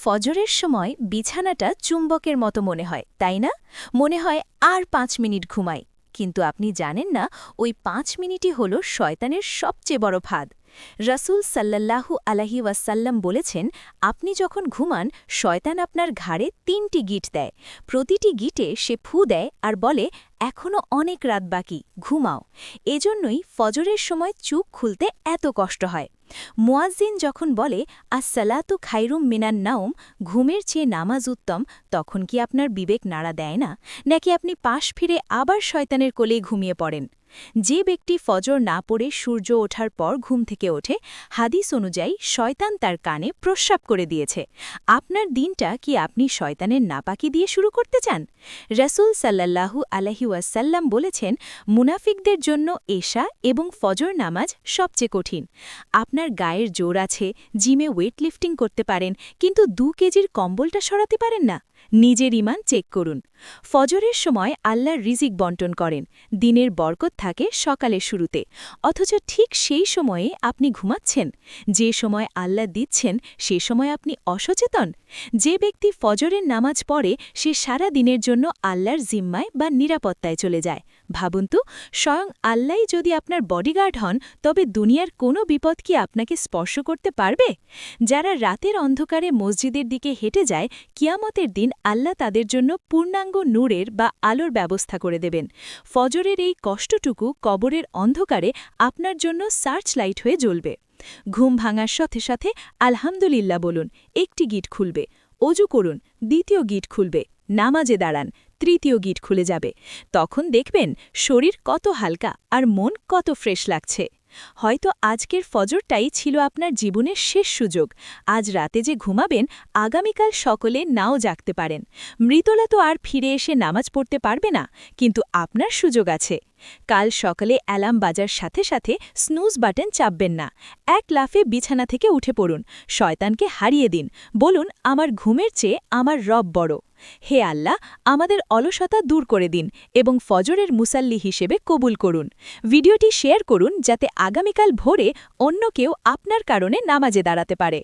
ফজরের সময় বিছানাটা চুম্বকের মতো মনে হয়, তাই না? মনে হয় আর ৫ মিনিট ঘুমাই। কিন্তু আপনি জানেন না, ওই ৫ মিনিটই হল শয়তানের সবচেয়ে বড় ফাঁদ। রাসূল সাল্লাল্লাহু আলাইহি ওয়াসাল্লাম বলেছেন, আপনি যখন ঘুমান, শয়তান আপনার ঘাড়ে ৩টি গিঁট দেয়। প্রতিটি গিঁটে সে ফু দেয় আর বলে, এখনও অনেক রাত বাকি, ঘুমাও। এজন্যই ফজরের সময় চুপ খুলতে এত কষ্ট হয়। মুয়াজ্জিন যখন বলে, আসসালাতু খাইরুম মিনান নাওম, ঘুমের চেয়ে নামাজ উত্তম, তখন কি আপনার বিবেক নাড়া দেয় না, নাকি আপনি পাশ ফিরে আবার শয়তানের কোলে ঘুমিয়ে পড়েন? যে ব্যক্তি ফজর না পড়ে সূর্য ওঠার পর ঘুম থেকে ওঠে, হাদিস অনুযায়ী শয়তান তার কানে প্রস্রাব করে দিয়েছে। আপনার দিনটা কি আপনি শয়তানের নাপাকি দিয়ে শুরু করতে চান? রাসূল সাল্লাল্লাহু আলাইহি ওয়াসাল্লাম বলেছেন, মুনাফিকদের জন্য এশা এবং ফজর নামাজ সবচেয়ে কঠিন। আপনার গায়ের জোর আছে, জিমে ওয়েটলিফটিং করতে পারেন, কিন্তু ২ কেজির কম্বলটা সরাতে পারেন না। নিজের ঈমান চেক করুন। ফজরের সময় আল্লাহর রিজিক বন্টন করেন, দিনের বরকত থাকে সকালের শুরুতে, অথচ ঠিক সেই সময়ে আপনি ঘুমাচ্ছেন। যে সময় আল্লাহ দিচ্ছেন সে সময় আপনি অসচেতন। যে ব্যক্তি ফজরের নামাজ পড়ে সে সারা দিনের জন্য আল্লাহর জিম্মায় বা নিরাপত্তায় চলে যায়। ভাবুন তো, স্বয়ং আল্লাহই যদি আপনার বডিগার্ড হন, তবে দুনিয়ার কোনো বিপদ কি আপনাকে স্পর্শ করতে পারবে? যারা রাতের অন্ধকারে মসজিদের দিকে হেঁটে যায়, কিয়ামতের দিন আল্লাহ তাদের জন্য পূর্ণাঙ্গ নূরের বা আলোর ব্যবস্থা করে দেবেন। ফজরের এই কষ্টটুকু কবরের অন্ধকারে আপনার জন্য সার্চ লাইট হয়ে জ্বলবে। ঘুম ভাঙার সাথে সাথে আলহামদুলিল্লাহ বলুন, একটি গিট খুলবে। অজু করুন, দ্বিতীয় গিট খুলবে। নামাজে দাঁড়ান, তৃতীয় গিট খুলে যাবে। তখন দেখবেন শরীর কত হালকা আর মন কত ফ্রেশ লাগছে। হয়তো আজকের ফজরটাই ছিল আপনার জীবনের শেষ সুযোগ। আজ রাতে যে ঘুমাবেন, আগামীকাল সকলে নাও জাগতে পারেন। মৃতলা তো আর ফিরে এসে নামাজ পড়তে পারবে না, কিন্তু আপনার সুযোগ আছে। কাল সকালে অ্যালার্ম বাজার সাথে সাথে স্নুজ বাটন চাপবেন না। এক লাফে বিছানা থেকে উঠে পড়ুন, শয়তানকে হারিয়ে দিন, বলুন, আমার ঘুমের চেয়ে আমার রব বড়। হে আল্লাহ, আমাদের অলসতা দূর করে দিন এবং ফজরের মুসাল্লি হিসেবে কবুল করুন। ভিডিওটি শেয়ার করুন যাতে আগামীকাল ভোরে অন্য কেউ আপনার কারণে নামাজে দাঁড়াতে পারে।